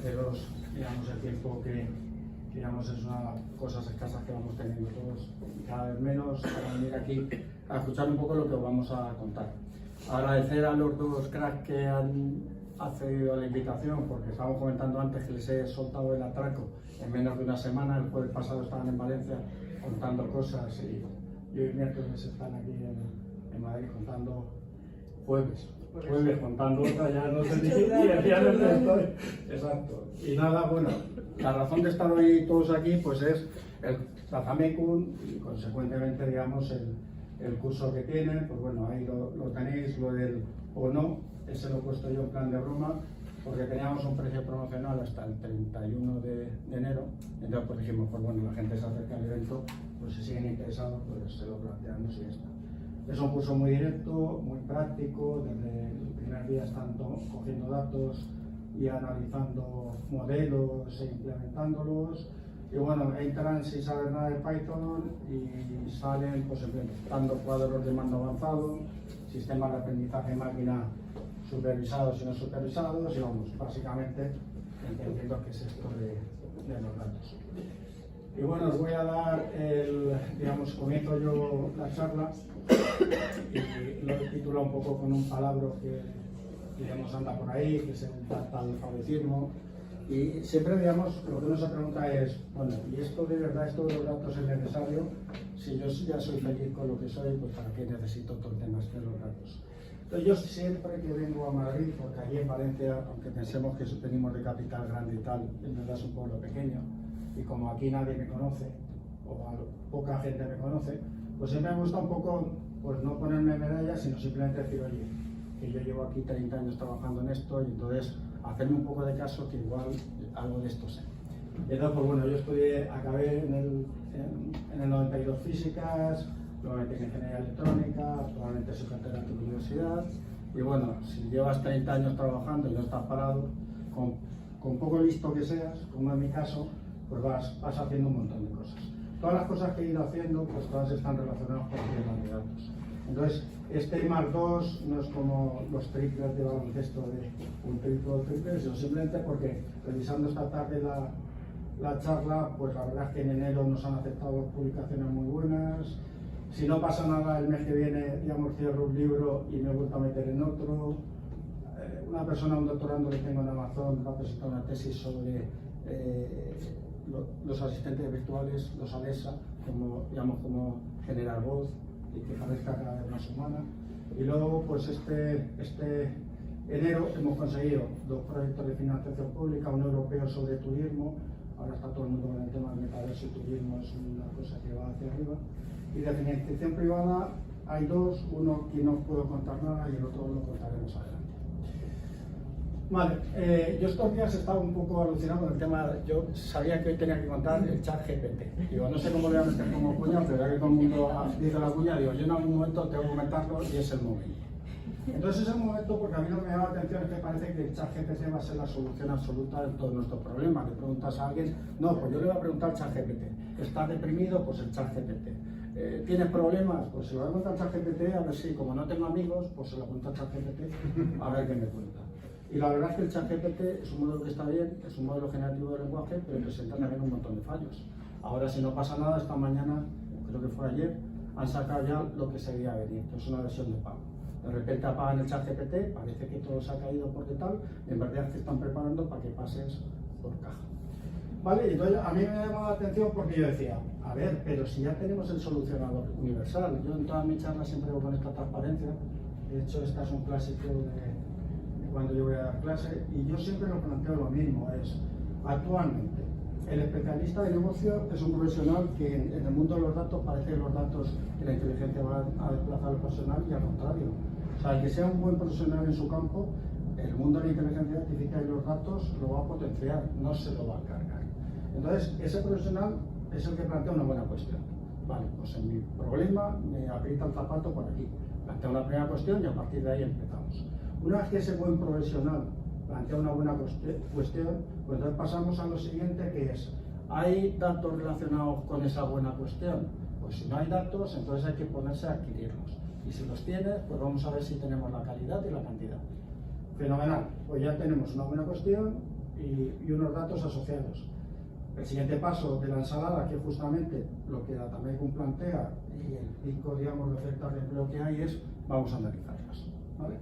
agradeceros, digamos, el tiempo que digamos, es una cosas escasas que vamos teniendo todos, cada vez menos, para venir aquí a escuchar un poco lo que os vamos a contar. Agradecer a los dos cracks que han accedido a la invitación, porque estábamos comentando antes que les he soltado el atraco en menos de una semana. El jueves pasado estaban en Valencia contando cosas y hoy miércoles están aquí en Madrid contando jueves contando otra, ya no sé ni ya no sé estoy. Exacto. Y nada, bueno, la razón de estar hoy todos aquí pues es el Tazamekun y consecuentemente, digamos, el curso que tienen. Pues bueno, ahí lo tenéis, lo del o no, ese lo he puesto yo en plan de broma, porque teníamos un precio promocional hasta el 31 de enero, entonces pues dijimos, pues bueno, la gente se acerca al evento, pues si siguen interesados, pues se lo planteamos y ya está. Es un curso muy directo, muy práctico, desde el primer día están cogiendo datos y analizando modelos e implementándolos. Y bueno, entran sin saber nada de Python y salen pues implementando cuadros de mando avanzado, sistemas de aprendizaje máquina supervisados y no supervisados, y vamos, básicamente entendiendo qué es esto de los datos. Y bueno, os voy a dar digamos, comienzo yo la charla y lo he titulado un poco con un palabra que digamos anda por ahí, que es el alfabetismo. Y siempre, digamos, lo que uno se pregunta es, bueno, ¿y esto de verdad, esto de los datos es necesario? Si yo ya soy feliz con lo que soy, pues ¿para qué necesito todo el tema de los datos? Entonces yo siempre que vengo a Madrid, porque allí en Valencia, aunque pensemos que venimos de capital grande y tal, en verdad es un pueblo pequeño, y como aquí nadie me conoce, o poca gente me conoce, pues siempre me gusta un poco, pues no ponerme medallas, sino simplemente decir, oye, que yo llevo aquí 30 años trabajando en esto, y entonces hacerme un poco de caso que igual algo de esto sé. Y entonces, pues bueno, yo acabé en el 92 físicas, luego metí en ingeniería electrónica, actualmente soy catedrático de universidad, y bueno, si llevas 30 años trabajando y no estás parado, con poco listo que seas, como en mi caso, pues vas haciendo un montón de cosas. Todas las cosas que he ido haciendo, pues todas están relacionadas con temas de datos. Entonces, este I+2 no es como los triples de baloncesto de un triple, sino simplemente porque, revisando esta tarde la charla, pues la verdad es que en enero nos han aceptado publicaciones muy buenas. Si no pasa nada, el mes que viene, digamos, cierro un libro y me he vuelto a meter en otro. Una persona, un doctorando que tengo en Amazon, va a presentar una tesis sobre los asistentes virtuales, los Alexa, como generar voz y que parezca cada vez más humana. Y luego, pues este enero hemos conseguido 2 proyectos de financiación pública, uno europeo sobre turismo, ahora está todo el mundo con el tema del metaverso y turismo, es una cosa que va hacia arriba. Y de financiación privada hay 2, uno que no os puedo contar nada y el otro lo contaremos adelante. Vale, yo estos días he estado un poco alucinado con el tema. Yo sabía que hoy tenía que contar el ChatGPT. Digo, no sé cómo le voy a meter como cuña, pero ya que todo el mundo dice la cuña, digo, yo en algún momento tengo que comentarlo y es el momento. Entonces es el momento porque a mí lo que me llama la atención es que parece que el ChatGPT va a ser la solución absoluta de todos nuestros problemas. Le preguntas a alguien, no, pues yo le voy a preguntar al ChatGPT. ¿Estás deprimido? Pues el ChatGPT. ¿Tienes problemas? Pues se lo voy a preguntar al ChatGPT, a ver si, como no tengo amigos, pues se lo pregunto al ChatGPT, a ver qué me cuenta. Y la verdad es que el ChatGPT es un modelo que está bien, es un modelo generativo de lenguaje, pero presenta también un montón de fallos. Ahora, si no pasa nada, esta mañana, creo que fue ayer, han sacado ya lo que se veía venir, que es una versión de pago. De repente apagan el ChatGPT, parece que todo se ha caído por detrás, en verdad te están preparando para que pases por caja. Vale, y entonces a mí me llamaba la atención porque yo decía, a ver, pero si ya tenemos el solucionador universal, yo en todas mis charlas siempre voy con esta transparencia, de hecho esta es un clásico de cuando yo voy a dar clase, y yo siempre lo planteo lo mismo, es actualmente el especialista de negocio es un profesional que en el mundo de los datos parece que los datos y la inteligencia van a desplazar al profesional y al contrario. O sea, el que sea un buen profesional en su campo, el mundo de la inteligencia artificial y los datos lo va a potenciar, no se lo va a cargar. Entonces, ese profesional es el que plantea una buena cuestión. Vale, pues en mi problema me aprieta el zapato por aquí. Plantea una primera cuestión y a partir de ahí empezamos. Una vez que ese buen profesional plantea una buena cuestión, pues entonces pasamos a lo siguiente, que es, ¿hay datos relacionados con esa buena cuestión? Pues si no hay datos, entonces hay que ponerse a adquirirlos. Y si los tienes, pues vamos a ver si tenemos la calidad y la cantidad. Fenomenal, pues ya tenemos una buena cuestión y unos datos asociados. El siguiente paso de la ensalada, que justamente lo que Datamecum plantea y el pico, digamos, de ofertas de empleo que hay es, vamos a analizarlas, ¿vale?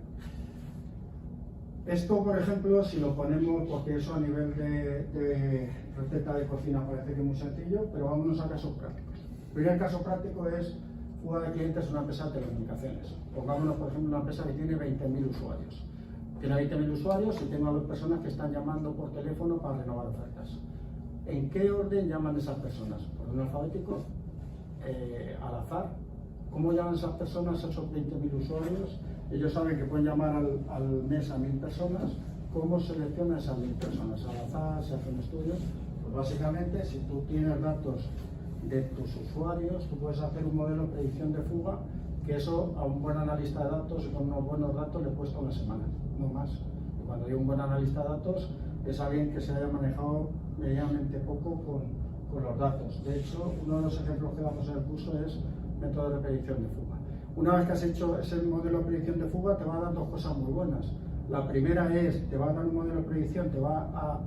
Esto, por ejemplo, si lo ponemos, porque eso a nivel de receta de cocina parece que es muy sencillo, pero vámonos a casos prácticos. El primer caso práctico es fuga de clientes en una empresa de telecomunicaciones. Pongámonos, por ejemplo, una empresa que tiene 20.000 usuarios. Tiene 20.000 usuarios y tengo a 2 personas que están llamando por teléfono para renovar ofertas. ¿En qué orden llaman esas personas? ¿Por orden alfabético? ¿Al azar? ¿Cómo llaman esas personas a esos 20.000 usuarios? Ellos saben que pueden llamar al mes a 1.000 personas. ¿Cómo seleccionan esas 1.000 personas? ¿Al azar? ¿Se hacen estudios? Pues básicamente, si tú tienes datos de tus usuarios, tú puedes hacer un modelo de predicción de fuga, que eso a un buen analista de datos y con unos buenos datos le cuesta una semana, no más. Y cuando digo un buen analista de datos, es alguien que se haya manejado medianamente poco con los datos. De hecho, uno de los ejemplos que damos en el curso es método de predicción de fuga. Una vez que has hecho ese modelo de predicción de fuga, te va a dar 2 cosas muy buenas. La primera es, te va a dar un modelo de predicción, te va a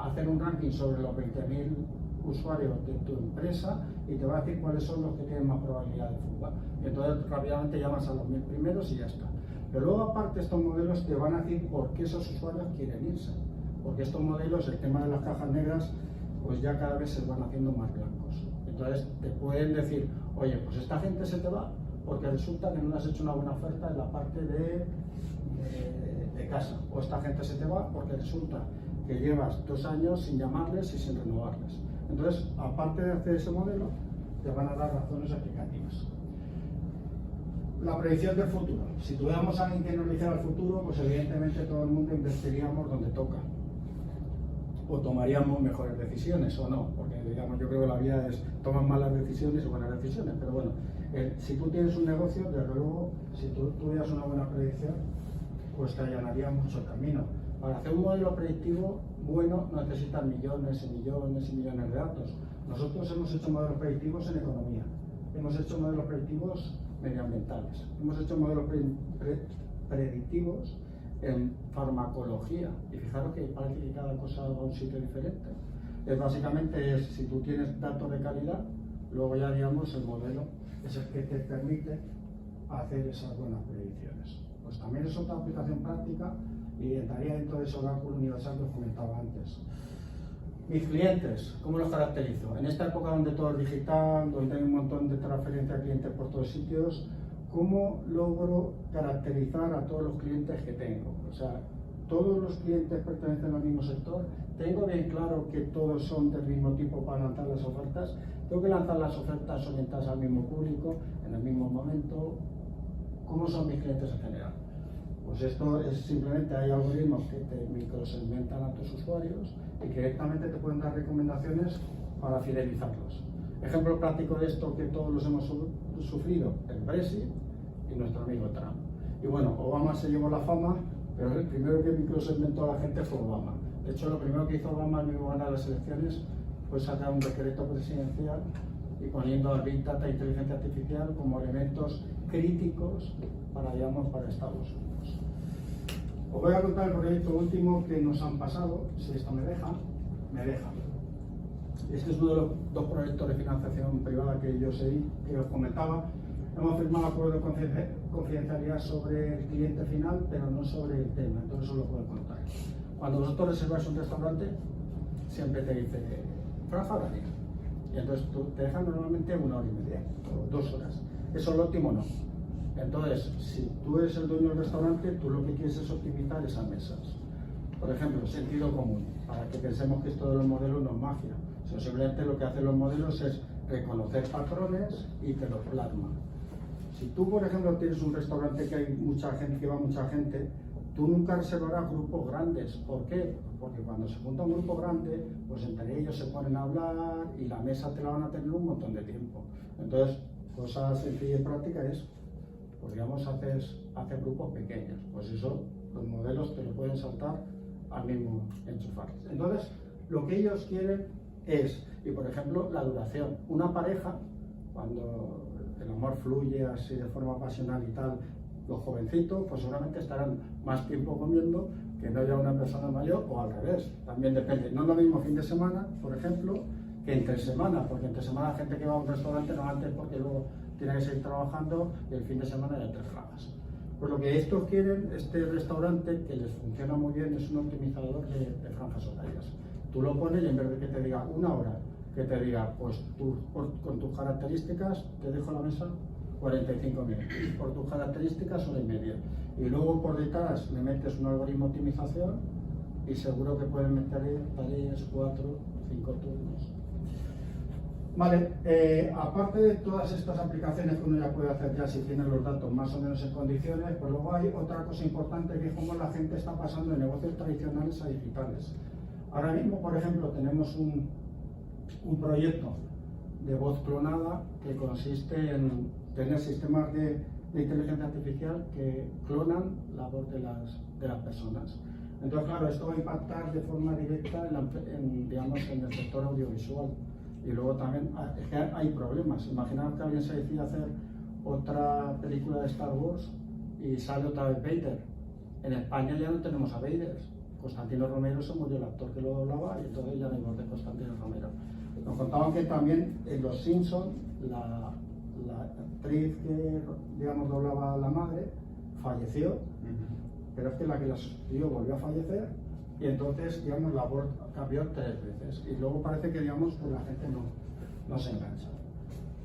hacer un ranking sobre los 20.000 usuarios de tu empresa y te va a decir cuáles son los que tienen más probabilidad de fuga. Y entonces rápidamente llamas a los 1.000 primeros y ya está. Pero luego aparte estos modelos te van a decir por qué esos usuarios quieren irse. Porque estos modelos, el tema de las cajas negras, pues ya cada vez se van haciendo más blancos. Entonces te pueden decir, oye, pues esta gente se te va porque resulta que no le has hecho una buena oferta en la parte de casa. O esta gente se te va porque resulta que llevas 2 años sin llamarles y sin renovarles. Entonces, aparte de hacer ese modelo, te van a dar razones explicativas. La predicción del futuro. Si tuviéramos a alguien que nos dijera el futuro, pues evidentemente todo el mundo invertiríamos donde toca. O tomaríamos mejores decisiones o no, porque digamos, yo creo que la vida es tomar malas decisiones y buenas decisiones, pero bueno, si tú tienes un negocio, desde luego, si tú tuvieras una buena predicción, pues te allanaría mucho el camino. Para hacer un modelo predictivo bueno no necesitas millones y millones y millones de datos. Nosotros hemos hecho modelos predictivos en economía, hemos hecho modelos predictivos medioambientales, hemos hecho modelos predictivos en farmacología, y fijaros que parece que cada cosa va a un sitio diferente. Básicamente es, si tú tienes datos de calidad, luego ya digamos el modelo es el que te permite hacer esas buenas predicciones. Pues también es otra aplicación práctica y entraría dentro de ese oráculo universal que os comentaba antes. Mis clientes, ¿cómo los caracterizo? En esta época donde todo es digital, donde hay un montón de transferencia de clientes por todos sitios, ¿cómo logro caracterizar a todos los clientes que tengo? O sea, ¿todos los clientes pertenecen al mismo sector? ¿Tengo bien claro que todos son del mismo tipo para lanzar las ofertas? ¿Tengo que lanzar las ofertas orientadas al mismo público, en el mismo momento? ¿Cómo son mis clientes en general? Pues esto es simplemente, hay algoritmos que te microsegmentan a tus usuarios y que directamente te pueden dar recomendaciones para fidelizarlos. Ejemplo práctico de esto que todos los hemos sufrido, el Brexit y nuestro amigo Trump. Y bueno, Obama se llevó la fama, pero el primero que microsegmentó a la gente fue Obama. De hecho, lo primero que hizo Obama al mismo ganar las elecciones fue sacar un decreto presidencial y poniendo al Big Data e inteligencia artificial como elementos críticos para, digamos, para Estados Unidos. Os voy a contar el proyecto último que nos han pasado, si esto me deja. Este es uno de los 2 proyectos de financiación privada que yo sé, que os comentaba. Hemos firmado acuerdo de confidencialidad sobre el cliente final, pero no sobre el tema, entonces os lo puedo contar. Cuando vosotros reserváis un restaurante, siempre te dice franja horaria. Y entonces te dejan normalmente 1 hora y media o 2 horas. Eso es lo óptimo, no. Entonces, si tú eres el dueño del restaurante, tú lo que quieres es optimizar esas mesas. Por ejemplo, sentido común, para que pensemos que esto de los modelos no es magia. O sea, simplemente lo que hacen los modelos es reconocer patrones y te los plasma. Si tú, por ejemplo, tienes un restaurante que hay mucha gente, que va mucha gente, tú nunca reservarás grupos grandes. ¿Por qué? Porque cuando se junta un grupo grande, pues entre ellos se ponen a hablar y la mesa te la van a tener un montón de tiempo. Entonces, cosa sencilla y práctica es, podríamos hacer grupos pequeños. Pues eso, los modelos te lo pueden saltar al mismo enchufar. Entonces, lo que ellos quieren es, y por ejemplo, la duración. Una pareja, cuando el amor fluye así de forma pasional y tal, los jovencitos pues seguramente estarán más tiempo comiendo, que no haya una persona mayor, o al revés, también depende. No es lo mismo fin de semana, por ejemplo, que entre semana, porque entre semana la gente que va a un restaurante no antes porque luego tiene que seguir trabajando y el fin de semana ya te relajas. Pues lo que estos quieren, este restaurante, que les funciona muy bien, es un optimizador de franjas horarias. Tú lo pones y en vez de que te diga una hora, que te diga, pues tú, con tus características, te dejo la mesa 45 minutos, por tus características 1h30. Y luego por detrás le metes un algoritmo de optimización y seguro que pueden meter 3, 4, 5 turnos. Vale, aparte de todas estas aplicaciones que uno ya puede hacer ya si tiene los datos más o menos en condiciones, pues luego hay otra cosa importante que es cómo la gente está pasando de negocios tradicionales a digitales. Ahora mismo, por ejemplo, tenemos un proyecto de voz clonada que consiste en tener sistemas de inteligencia artificial que clonan la voz de las personas. Entonces, claro, esto va a impactar de forma directa digamos, en el sector audiovisual. Y luego también es que hay problemas. Imaginaos que alguien se decide hacer otra película de Star Wars y sale otra vez Vader. En España ya no tenemos a Vader. Constantino Romero se murió, el actor que lo doblaba, y entonces ya no hay voz de Constantino Romero. Nos contaban que también en Los Simpsons la actriz que, digamos, doblaba a la madre falleció, pero es que la que la sustituyó volvió a fallecer y entonces, digamos, la voz cambió 3 veces y luego parece que, digamos, pues la gente no se engancha.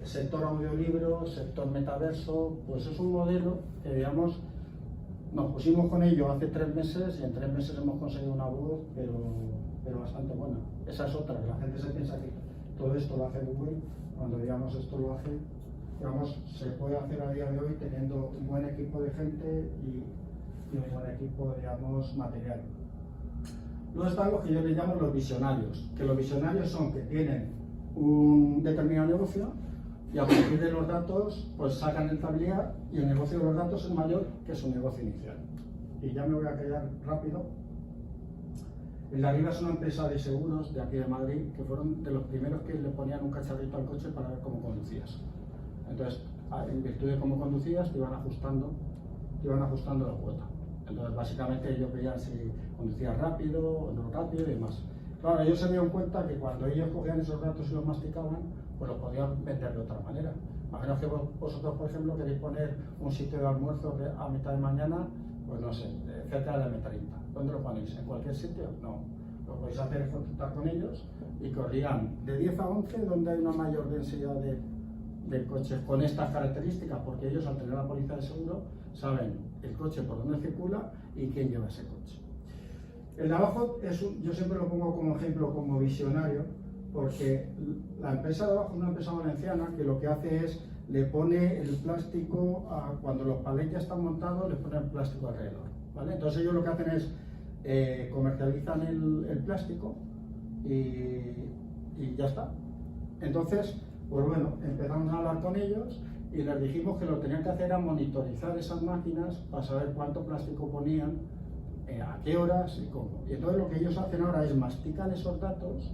El sector audiolibro, sector metaverso, pues es un modelo que, digamos, nos pusimos con ello hace 3 meses y en 3 meses hemos conseguido una voz, pero bastante buena. Esa es otra, que la gente se piensa que todo esto lo hace Google, cuando, digamos, esto lo hace, digamos, se puede hacer a día de hoy teniendo un buen equipo de gente y un buen equipo, digamos, material. Luego están los que yo les llamo los visionarios, que los visionarios son que tienen un determinado negocio y a partir de los datos pues sacan rentabilidad y el negocio de los datos es mayor que su negocio inicial. Y ya me voy a callar rápido. El de arriba es una empresa de seguros de aquí de Madrid que fueron de los primeros que le ponían un cacharrito al coche para ver cómo conducías. Entonces, en virtud de cómo conducías, te iban ajustando la cuota. Entonces, básicamente ellos veían si conducías rápido o no rápido y demás. Claro, ellos se dieron cuenta que cuando ellos cogían esos datos y los masticaban, pues los podían vender de otra manera. Imaginaos que vosotros, por ejemplo, queréis poner un sitio de almuerzo a mitad de mañana, pues no sé, cerca de la M30. ¿Dónde lo ponéis? ¿En cualquier sitio? No. Lo que podéis hacer es contactar con ellos y que os digan de 10 a 11 donde hay una mayor densidad de coches con estas características, porque ellos, al tener la póliza de seguro, saben el coche por dónde circula y quién lleva ese coche. El de abajo yo siempre lo pongo como ejemplo, como visionario, porque la empresa de abajo es una empresa valenciana que lo que hace es le pone el plástico cuando los palets ya están montados, les ponen el plástico alrededor, ¿vale? Entonces ellos lo que hacen es comercializan el plástico y ya está. Entonces, pues bueno, empezamos a hablar con ellos y les dijimos que lo que tenían que hacer era monitorizar esas máquinas para saber cuánto plástico ponían, a qué horas y cómo. Y entonces lo que ellos hacen ahora es mastican esos datos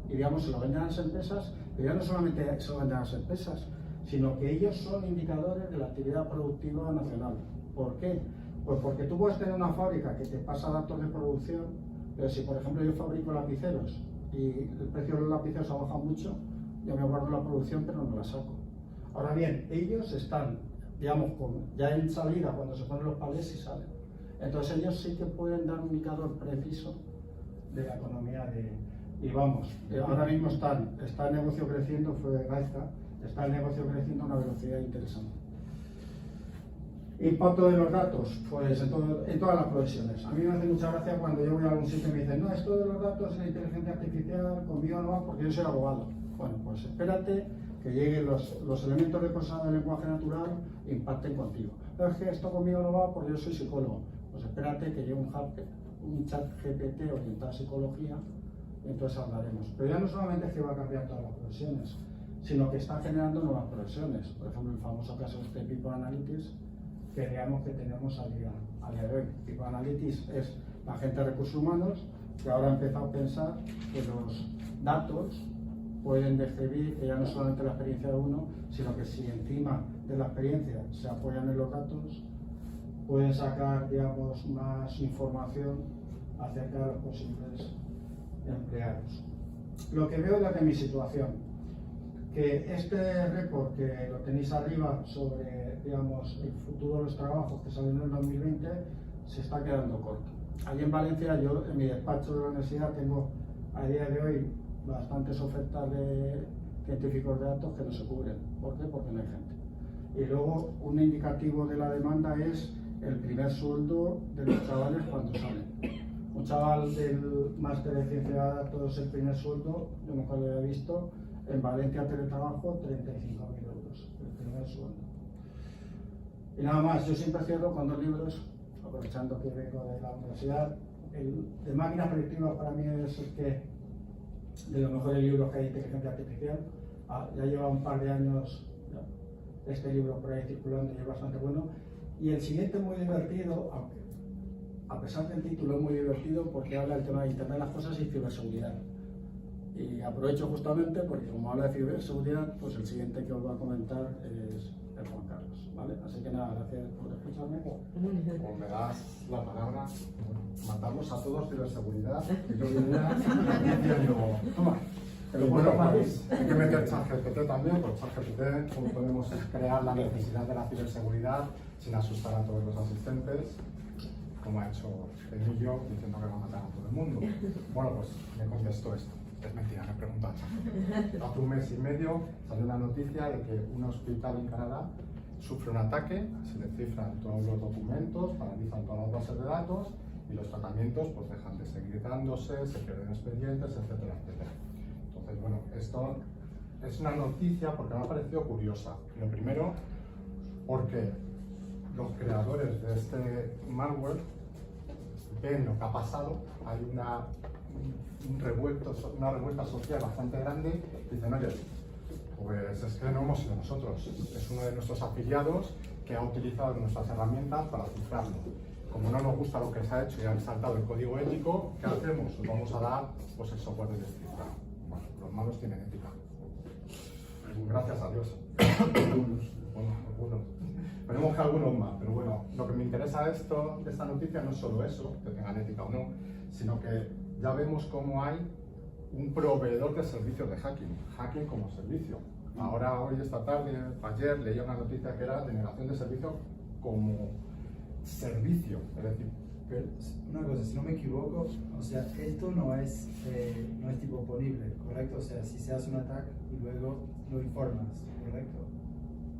y, digamos, se lo venden a las empresas, pero ya no solamente se lo venden a las empresas, sino que ellos son indicadores de la actividad productiva nacional. ¿Por qué? Pues porque tú puedes tener una fábrica que te pasa datos de producción, pero si, por ejemplo, yo fabrico lapiceros y el precio de los lapiceros ha bajado mucho, yo me guardo la producción pero no la saco. Ahora bien, ellos están, digamos, ya en salida cuando se ponen los palés y salen. Entonces ellos sí que pueden dar un indicador preciso de la economía y vamos, ahora mismo está el negocio creciendo, fue Gaizka, está el negocio creciendo a una velocidad interesante. Impacto de los datos, pues en todas las profesiones. A mí me hace mucha gracia cuando yo voy a algún sitio y me dicen, no, esto de los datos en la inteligencia artificial conmigo no va porque yo soy abogado. Bueno, pues espérate que lleguen los elementos de procesado del lenguaje natural e impacten contigo. Pero es que esto conmigo no va porque yo soy psicólogo. Pues espérate que llegue un chat GPT orientado a psicología y entonces hablaremos. Pero ya no solamente es que va a cambiar todas las profesiones, sino que está generando nuevas profesiones. Por ejemplo, el famoso caso de People Analytics, que digamos que tenemos a día de hoy. People Analytics es la gente de recursos humanos que ahora ha empezado a pensar que los datos pueden describir que ya no solamente la experiencia de uno, sino que si encima de la experiencia se apoyan en los datos, pueden sacar, digamos, más información acerca de los posibles empleados. Lo que veo desde mi situación, que este report que lo tenéis arriba sobre, digamos, el futuro de los trabajos que salió en el 2020 se está quedando corto. Aquí en Valencia, yo en mi despacho de la universidad tengo a día de hoy bastantes ofertas de científicos de datos que no se cubren. ¿Por qué? Porque no hay gente. Y luego un indicativo de la demanda es el primer sueldo de los chavales cuando salen. Un chaval del máster de ciencia de datos, el primer sueldo, yo nunca lo había visto, en Valencia Teletrabajo, 35.000 euros, el primer sueldo. Y nada más, yo siempre cierro con 2 libros, aprovechando que vengo de la universidad. El de máquinas predictivas para mí es el que, de los mejores libros que hay de inteligencia artificial. Ya lleva un par de años este libro por ahí circulando y es bastante bueno. Y el siguiente muy divertido, aunque a pesar del título es muy divertido porque habla del tema de Internet de las Cosas y ciberseguridad. Y aprovecho justamente porque como habla de ciberseguridad, pues el siguiente que os voy a comentar es el Juan Carlos, ¿vale? Así que nada, gracias por escucharme. Como me das la palabra, matamos a todos ciberseguridad, y yo venía diciendo, toma. Pero bueno, pues hay que meter ChatGPT también, pues ChatGPT, cómo podemos crear la necesidad de la ciberseguridad sin asustar a todos los asistentes, como ha hecho Emilio diciendo que va a matar a todo el mundo. Bueno, pues me contestó esto. Es mentira, me preguntó a ChatGPT. Hace un mes y medio salió una noticia de que un hospital en Canadá sufre un ataque, se le cifran todos los documentos, paralizan todas las bases de datos y los tratamientos pues dejan de seguir dándose, se pierden expedientes, etcétera, etcétera. Entonces, bueno, esto es una noticia porque me ha parecido curiosa. Lo primero, porque los creadores de este malware ven lo que ha pasado, hay una revuelta social bastante grande y dicen, oye, pues es que no hemos sido nosotros, es uno de nuestros afiliados que ha utilizado nuestras herramientas para cifrarlo. Como no nos gusta lo que se ha hecho y han saltado el código ético, ¿qué hacemos? Os vamos a dar pues el software de descifrado. Bueno, los malos tienen ética. Gracias a Dios. Bueno, algunos. Veremos que algunos más, pero bueno, lo que me interesa de esta noticia no es solo eso, que tengan ética o no, sino que ya vemos cómo hay un proveedor de servicios de hacking como servicio. Ahora, hoy, esta tarde, ayer, leía una noticia que era de negación de servicio como servicio, es decir, una cosa, si no me equivoco, o sea, esto no es tipo punible, ¿correcto? O sea, si se hace un ataque y luego lo informas, ¿correcto?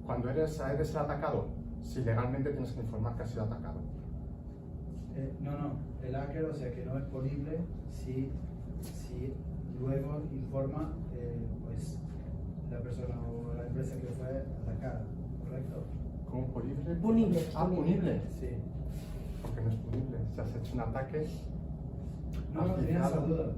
Cuando eres el atacado, si legalmente tienes que informar que has sido atacado. No, el hacker, o sea, que no es punible si luego informa pues la persona o la empresa que fue atacada, ¿correcto? ¿Cómo punible? Punible. Punible. Sí. Porque no es punible. Si has hecho un ataque... No, tenía esa duda.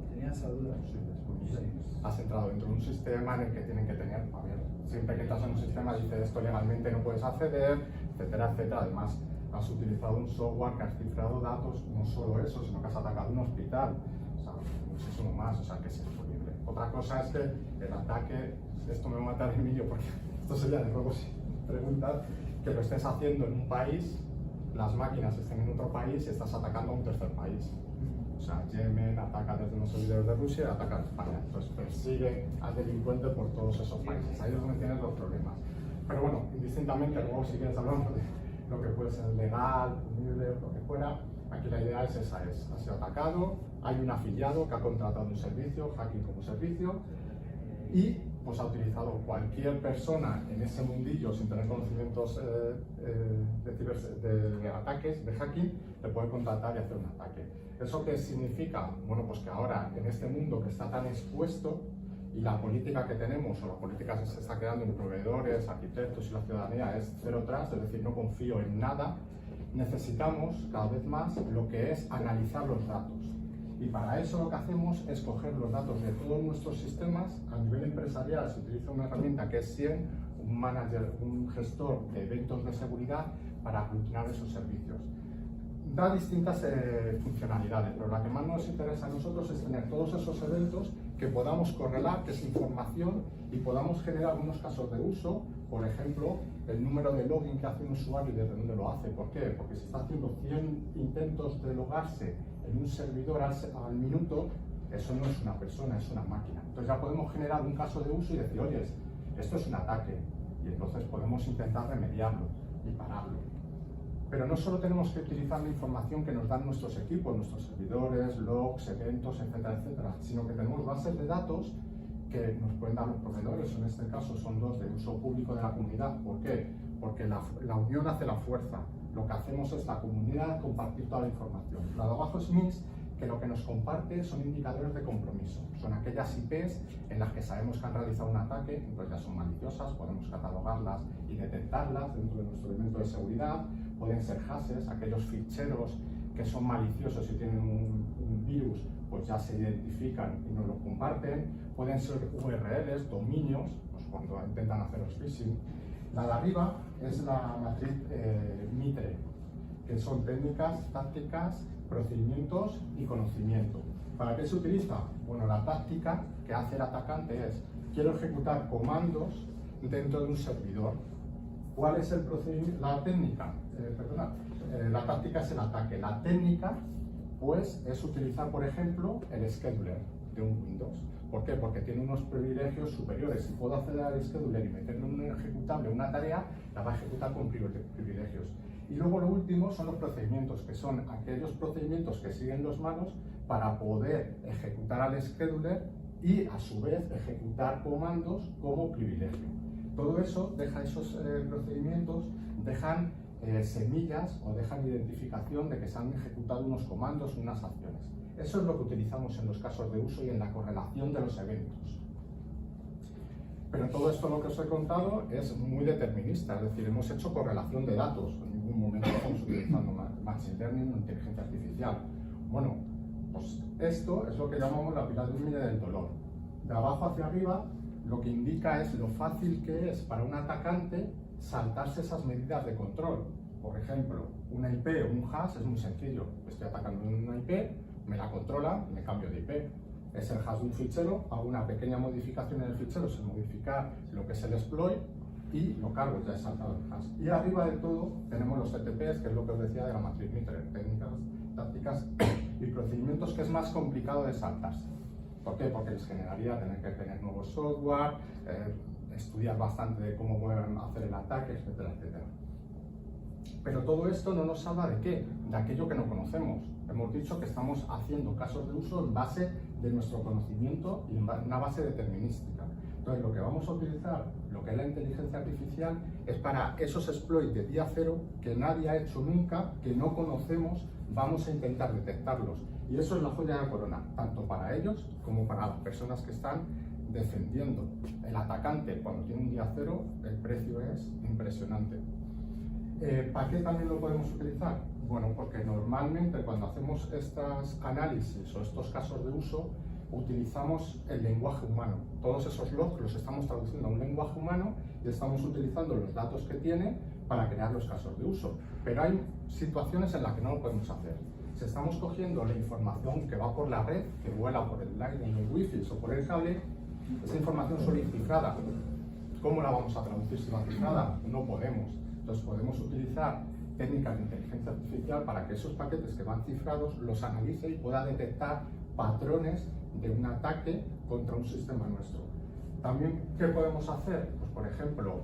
Sí, es punible. Sí. Has entrado dentro de un sistema en el que tienen que tener... A ver, siempre que entras en un sistema dice esto legalmente no puedes acceder, etcétera, etcétera. Además, has utilizado un software que has cifrado datos, no solo eso, sino que has atacado un hospital. O sea, muchísimo más, o sea, que sí es punible. Otra cosa es que el ataque... Esto me va a matar Emilio porque esto sería de nuevo si preguntas que lo estés haciendo en un país, las máquinas estén en otro país y estás atacando a un tercer país. O sea, Yemen ataca desde los servidores de Rusia y ataca a España. Entonces persigue al delincuente por todos esos países. Ahí es donde tienes los problemas. Pero bueno, indistintamente, luego si quieres hablar de lo que puede ser legal, punible, lo que fuera, aquí la idea es esa, ha sido atacado, hay un afiliado que ha contratado un servicio, hacking como servicio, y pues ha utilizado cualquier persona en ese mundillo sin tener conocimientos de ataques, de hacking, le puede contratar y hacer un ataque. ¿Eso qué significa? Bueno, pues que ahora en este mundo que está tan expuesto y la política que tenemos o la política que se está creando en proveedores, arquitectos y la ciudadanía es cero trust, es decir, no confío en nada, necesitamos cada vez más lo que es analizar los datos. Y para eso lo que hacemos es coger los datos de todos nuestros sistemas. A nivel empresarial se utiliza una herramienta que es SIEM, un manager, un gestor de eventos de seguridad para aglutinar esos servicios. Da distintas funcionalidades, pero la que más nos interesa a nosotros es tener todos esos eventos que podamos correlar, que es información, y podamos generar algunos casos de uso, por ejemplo, el número de login que hace un usuario y desde dónde lo hace. ¿Por qué? Porque si está haciendo 100 intentos de logarse en un servidor al minuto, eso no es una persona, es una máquina. Entonces ya podemos generar un caso de uso y decir, oye, esto es un ataque, y entonces podemos intentar remediarlo y pararlo. Pero no solo tenemos que utilizar la información que nos dan nuestros equipos, nuestros servidores, logs, eventos, etcétera, etcétera, sino que tenemos bases de datos que nos pueden dar los proveedores. En este caso son dos de uso público de la comunidad. ¿Por qué? Porque la unión hace la fuerza. Lo que hacemos es la comunidad compartir toda la información. Lo de abajo es MIS, que lo que nos comparte son indicadores de compromiso. Son aquellas IPs en las que sabemos que han realizado un ataque, entonces ya son maliciosas, podemos catalogarlas y detectarlas dentro de nuestro elemento de seguridad. Pueden ser hashes, aquellos ficheros que son maliciosos y tienen un virus, pues ya se identifican y nos lo comparten. Pueden ser URLs, dominios, pues cuando intentan haceros phishing. La de arriba es la matriz Mitre, que son técnicas, tácticas, procedimientos y conocimiento. ¿Para qué se utiliza? Bueno, la táctica que hace el atacante es, quiero ejecutar comandos dentro de un servidor. ¿Cuál es el procedimiento? La técnica, la táctica es el ataque. La técnica, pues, es utilizar, por ejemplo, el scheduler de un Windows. ¿Por qué? Porque tiene unos privilegios superiores. Si puedo acceder al scheduler y meterle un ejecutable, una tarea, la va a ejecutar con privilegios. Y luego lo último son los procedimientos, que son aquellos procedimientos que siguen los malos para poder ejecutar al scheduler y a su vez ejecutar comandos como privilegio. Todo eso deja esos procedimientos, dejan semillas o dejan identificación de que se han ejecutado unos comandos, unas acciones. Eso es lo que utilizamos en los casos de uso y en la correlación de los eventos. Pero todo esto lo que os he contado es muy determinista, es decir, hemos hecho correlación de datos. En ningún momento estamos utilizando machine learning o inteligencia artificial. Bueno, pues esto es lo que llamamos la pirámide del dolor. De abajo hacia arriba, lo que indica es lo fácil que es para un atacante saltarse esas medidas de control. Por ejemplo, una IP o un hash es muy sencillo. Estoy atacando una IP, me la controla, me cambio de IP. Es el hash de un fichero, hago una pequeña modificación en el fichero, sin modificar lo que es el exploit, y lo cargo, ya he saltado el hash. Y arriba de todo tenemos los TTPs, que es lo que os decía de la matriz Mitre, técnicas, tácticas y procedimientos, que es más complicado de saltarse. ¿Por qué? Porque les generaría tener que tener nuevo software, estudiar bastante de cómo pueden hacer el ataque, etcétera, etcétera. Pero todo esto no nos habla de qué, de aquello que no conocemos. Hemos dicho que estamos haciendo casos de uso en base de nuestro conocimiento y en una base determinística. Entonces, lo que vamos a utilizar, lo que es la inteligencia artificial, es para esos exploits de día cero que nadie ha hecho nunca, que no conocemos, vamos a intentar detectarlos. Y eso es la joya de la corona, tanto para ellos como para las personas que están defendiendo. El atacante, cuando tiene un día cero, el precio es impresionante. ¿Para qué también lo podemos utilizar? Bueno, porque normalmente cuando hacemos estos análisis o estos casos de uso, utilizamos el lenguaje humano. Todos esos logs los estamos traduciendo a un lenguaje humano y estamos utilizando los datos que tiene para crear los casos de uso. Pero hay situaciones en las que no lo podemos hacer. Si estamos cogiendo la información que va por la red, que vuela por el Lightning, el Wi-Fi o por el cable, esa información suele ir cifrada. ¿Cómo la vamos a traducir si va cifrada? No podemos. Entonces podemos utilizar técnicas de inteligencia artificial para que esos paquetes que van cifrados los analice y pueda detectar patrones de un ataque contra un sistema nuestro. También, ¿qué podemos hacer? Pues, por ejemplo,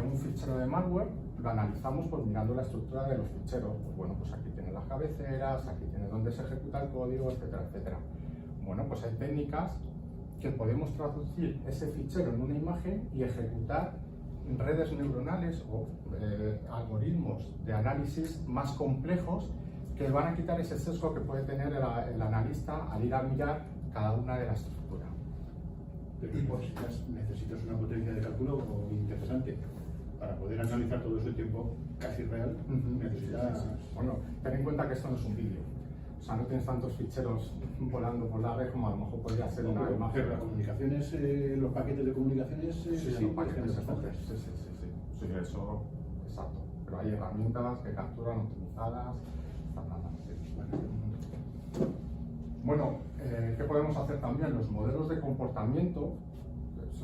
un fichero de malware lo analizamos pues, mirando la estructura de los ficheros. Pues, bueno, pues aquí tiene las cabeceras, aquí tiene dónde se ejecuta el código, etcétera, etcétera. Bueno, pues hay técnicas que podemos traducir ese fichero en una imagen y ejecutar redes neuronales o algoritmos de análisis más complejos que van a quitar ese sesgo que puede tener el analista al ir a mirar cada una de las estructuras. Pero necesitas una potencia de cálculo interesante para poder analizar todo ese tiempo casi real. Necesitas... Bueno, ten en cuenta que esto no es un vídeo. O sea, no tienes tantos ficheros volando por la red como a lo mejor podría ser una imagen. Las comunicaciones, los paquetes de comunicaciones, sí, los paquetes de comunicaciones. Sí, eso, exacto. Pero hay herramientas que capturan optimizadas. Bueno, ¿qué podemos hacer también? Los modelos de comportamiento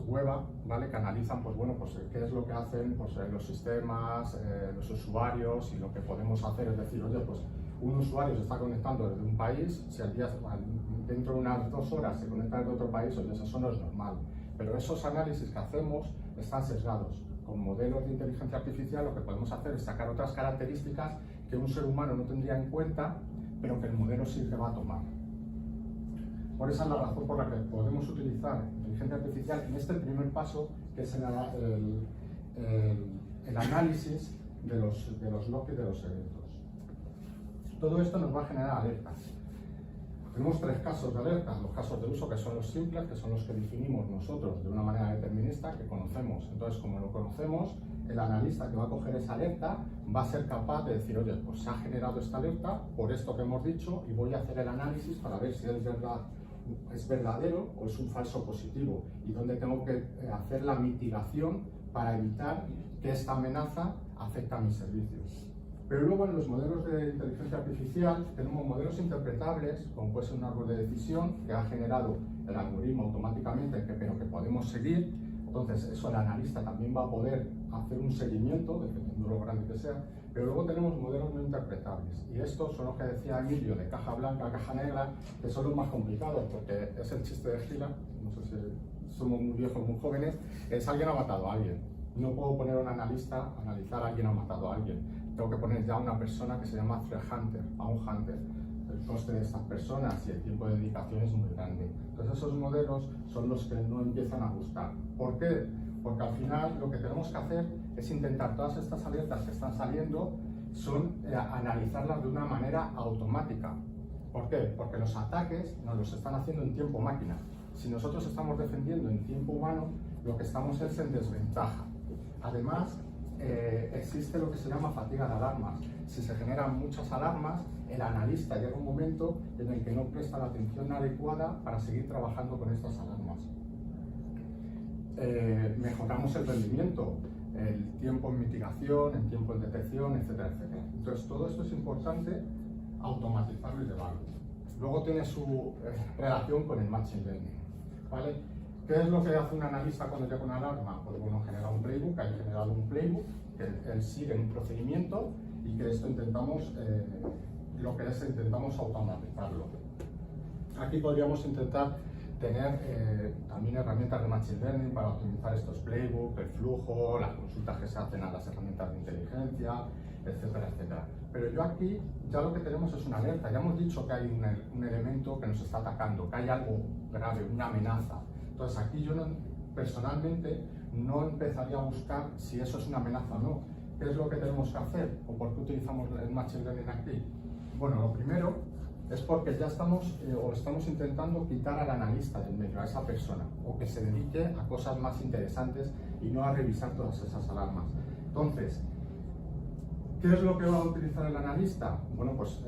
web, ¿vale? Que analizan, pues bueno, pues qué es lo que hacen pues, los sistemas, los usuarios y lo que podemos hacer. Es decir, oye, pues un usuario se está conectando desde un país, si al día, dentro de unas 2 horas se conecta desde otro país, oye, eso no es normal. Pero esos análisis que hacemos están sesgados. Con modelos de inteligencia artificial lo que podemos hacer es sacar otras características que un ser humano no tendría en cuenta, pero que el modelo sí que va a tomar. Por esa es la razón por la que podemos utilizar inteligencia artificial en este primer paso, que es el análisis de los logs y de los eventos. Todo esto nos va a generar alertas. Tenemos 3 casos de alerta: los casos de uso, que son los simples, que son los que definimos nosotros de una manera determinista, que conocemos. Entonces, como lo conocemos, el analista que va a coger esa alerta va a ser capaz de decir, oye, pues se ha generado esta alerta por esto que hemos dicho y voy a hacer el análisis para ver si es verdadero o es un falso positivo, y dónde tengo que hacer la mitigación para evitar que esta amenaza afecte a mis servicios. Pero luego en los modelos de inteligencia artificial tenemos modelos interpretables, como puede ser un árbol de decisión que ha generado el algoritmo automáticamente, pero que podemos seguir. Entonces eso el analista también va a poder hacer un seguimiento, dependiendo de lo grande que sea. Pero luego tenemos modelos no interpretables, y estos son los que decía Emilio, de caja blanca, caja negra, que son los más complicados, porque es el chiste de Gila, no sé si somos muy viejos, muy jóvenes, es alguien ha matado a alguien. No puedo poner a un analista a analizar a alguien ha matado a alguien. Tengo que poner ya a una persona que se llama threat hunter, a un hunter. El coste de estas personas y el tiempo de dedicación es muy grande. Entonces esos modelos son los que no empiezan a gustar. ¿Por qué? Porque al final lo que tenemos que hacer es intentar todas estas alertas que están saliendo, analizarlas de una manera automática. ¿Por qué? Porque los ataques nos los están haciendo en tiempo máquina. Si nosotros estamos defendiendo en tiempo humano, lo que estamos es en desventaja. Además, existe lo que se llama fatiga de alarmas. Si se generan muchas alarmas, el analista llega un momento en el que no presta la atención adecuada para seguir trabajando con estas alarmas. Mejoramos el rendimiento, el tiempo en mitigación, el tiempo en detección, etcétera, etcétera. Entonces todo esto es importante automatizarlo y llevarlo. Luego tiene su relación con el machine learning, ¿vale? ¿Qué es lo que hace un analista cuando llega una alarma? Pues bueno, genera un playbook, hay generado un playbook, que él sigue un procedimiento y que esto intentamos automatizarlo. Aquí podríamos intentar tener también herramientas de machine learning para optimizar estos playbooks, el flujo, las consultas que se hacen a las herramientas de inteligencia, etcétera, etcétera. Pero yo aquí ya lo que tenemos es una alerta. Ya hemos dicho que hay un elemento que nos está atacando, que hay algo grave, una amenaza. Entonces aquí yo personalmente no empezaría a buscar si eso es una amenaza o no. ¿Qué es lo que tenemos que hacer? ¿O por qué utilizamos el machine learning aquí? Bueno, lo primero es porque ya estamos intentando quitar al analista del medio, a esa persona, o que se dedique a cosas más interesantes y no a revisar todas esas alarmas. Entonces, ¿qué es lo que va a utilizar el analista? Bueno, pues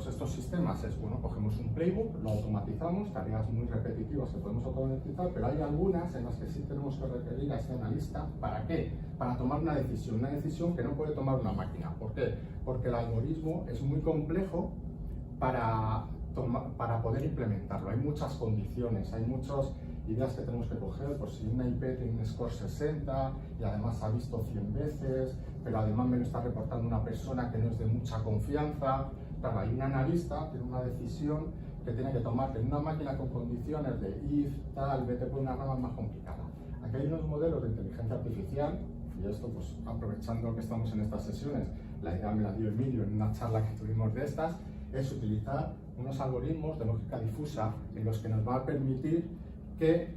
estos sistemas es, bueno, cogemos un playbook, lo automatizamos, tareas muy repetitivas que podemos automatizar, pero hay algunas en las que sí tenemos que requerir a este analista. ¿Para qué? Para tomar una decisión que no puede tomar una máquina. ¿Por qué? Porque el algoritmo es muy complejo para poder implementarlo. Hay muchas condiciones, hay muchas ideas que tenemos que coger. Pues si una IP tiene un score 60 y además ha visto 100 veces, pero además me lo está reportando una persona que no es de mucha confianza, claro, hay un analista, tiene una decisión que tiene que tomar en una máquina con condiciones de if, tal, vete por una rama más complicada. Aquí hay unos modelos de inteligencia artificial, y esto pues aprovechando que estamos en estas sesiones, la idea me la dio Emilio en una charla que tuvimos de estas, es utilizar unos algoritmos de lógica difusa en los que nos va a permitir que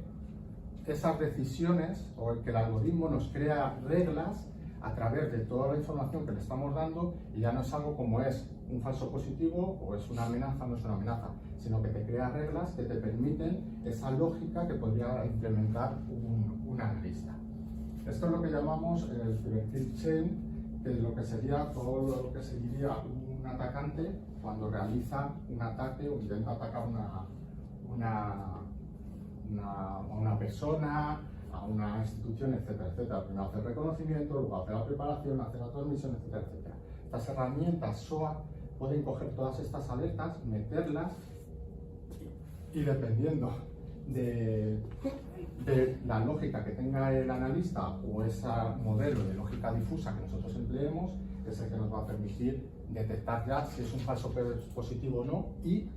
esas decisiones o que el algoritmo nos crea reglas a través de toda la información que le estamos dando, y ya no es algo como es un falso positivo o es una amenaza o no es una amenaza, sino que te crea reglas que te permiten esa lógica que podría implementar un analista. Esto es lo que llamamos el preventive chain, que es lo que sería todo lo que seguiría un atacante cuando realiza un ataque o intenta atacar a una persona, a una institución, etcétera, etcétera. Primero hace el reconocimiento, luego hace la preparación, hace la transmisión, etcétera, etcétera. Estas herramientas SOA pueden coger todas estas alertas, meterlas y dependiendo de la lógica que tenga el analista o ese modelo de lógica difusa que nosotros empleemos, que es el que nos va a permitir detectar ya si es un falso positivo o no y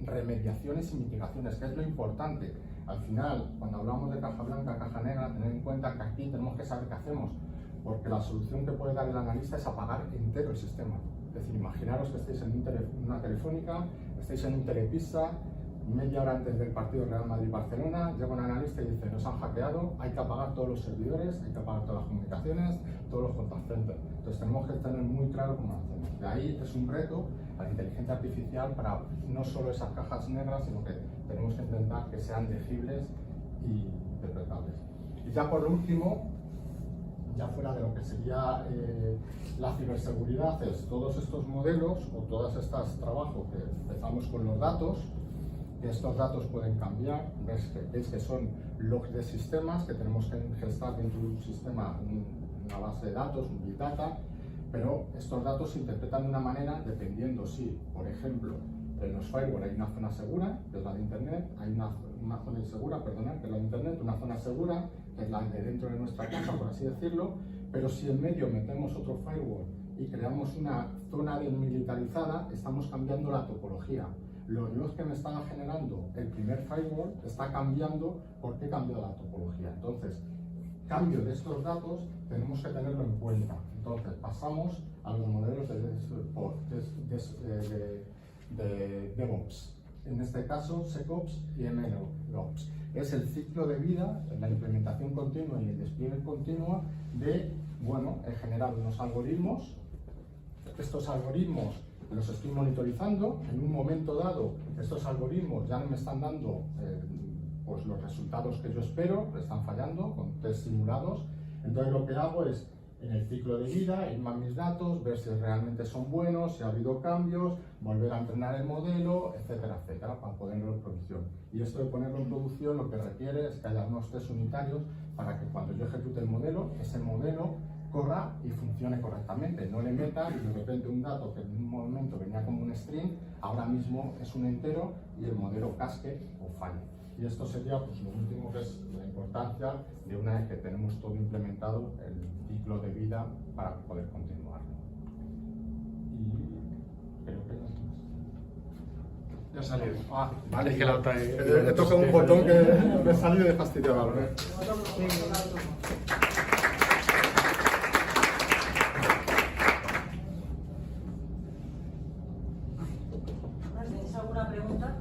remediaciones y mitigaciones, que es lo importante. Al final, cuando hablamos de caja blanca, caja negra, tener en cuenta que aquí tenemos que saber qué hacemos, porque la solución que puede dar el analista es apagar entero el sistema. Es decir, imaginaros que estáis en una telefónica, estáis en un telepizza, media hora antes del partido Real Madrid-Barcelona, llega un analista y dice, nos han hackeado, hay que apagar todos los servidores, hay que apagar todas las comunicaciones, todos los contact centers. Entonces tenemos que tener muy claro cómo lo hacemos. De ahí es un reto a la inteligencia artificial para no solo esas cajas negras, sino que tenemos que intentar que sean legibles y interpretables. Y ya por último, ya fuera de lo que sería la ciberseguridad, es todos estos modelos o todos estos trabajos que empezamos con los datos, que estos datos pueden cambiar, veis que son logs de sistemas que tenemos que gestar dentro de un sistema, una base de datos, un big data, pero estos datos se interpretan de una manera dependiendo si, por ejemplo, en los firewall hay una zona segura, que es la de Internet, hay una zona insegura, perdonad, que es la de Internet, una zona segura, que es la de dentro de nuestra casa, por así decirlo, pero si en medio metemos otro firewall y creamos una zona desmilitarizada, estamos cambiando la topología. Los logs que me estaba generando el primer firewall está cambiando porque he cambiado la topología. Entonces, cambio de estos datos tenemos que tenerlo en cuenta. Entonces, pasamos a los modelos de DevOps. En este caso, SecOps y MLOps. Es el ciclo de vida, la implementación continua y el despliegue continuo de, bueno, he generado unos algoritmos. Estos algoritmos los estoy monitorizando. En un momento dado, estos algoritmos ya no me están dando pues los resultados que yo espero, están fallando con test simulados. Entonces lo que hago es, en el ciclo de vida, ir más mis datos, ver si realmente son buenos, si ha habido cambios, volver a entrenar el modelo, etcétera, etcétera, para ponerlo en producción. Y esto de ponerlo en producción lo que requiere es que haya unos test unitarios para que cuando yo ejecute el modelo, ese modelo corra y funcione correctamente. No le meta y de repente un dato que en un momento venía como un string, ahora mismo es un entero y el modelo casque o falle. Y esto sería pues, lo último, que es la importancia de una vez que tenemos todo implementado, el ciclo de vida para poder continuarlo. Y creo que Ya ha salido. Ah, vale. Es que la otra He tocado un botón que me he salido de fastidiado. ¿Tenéis alguna pregunta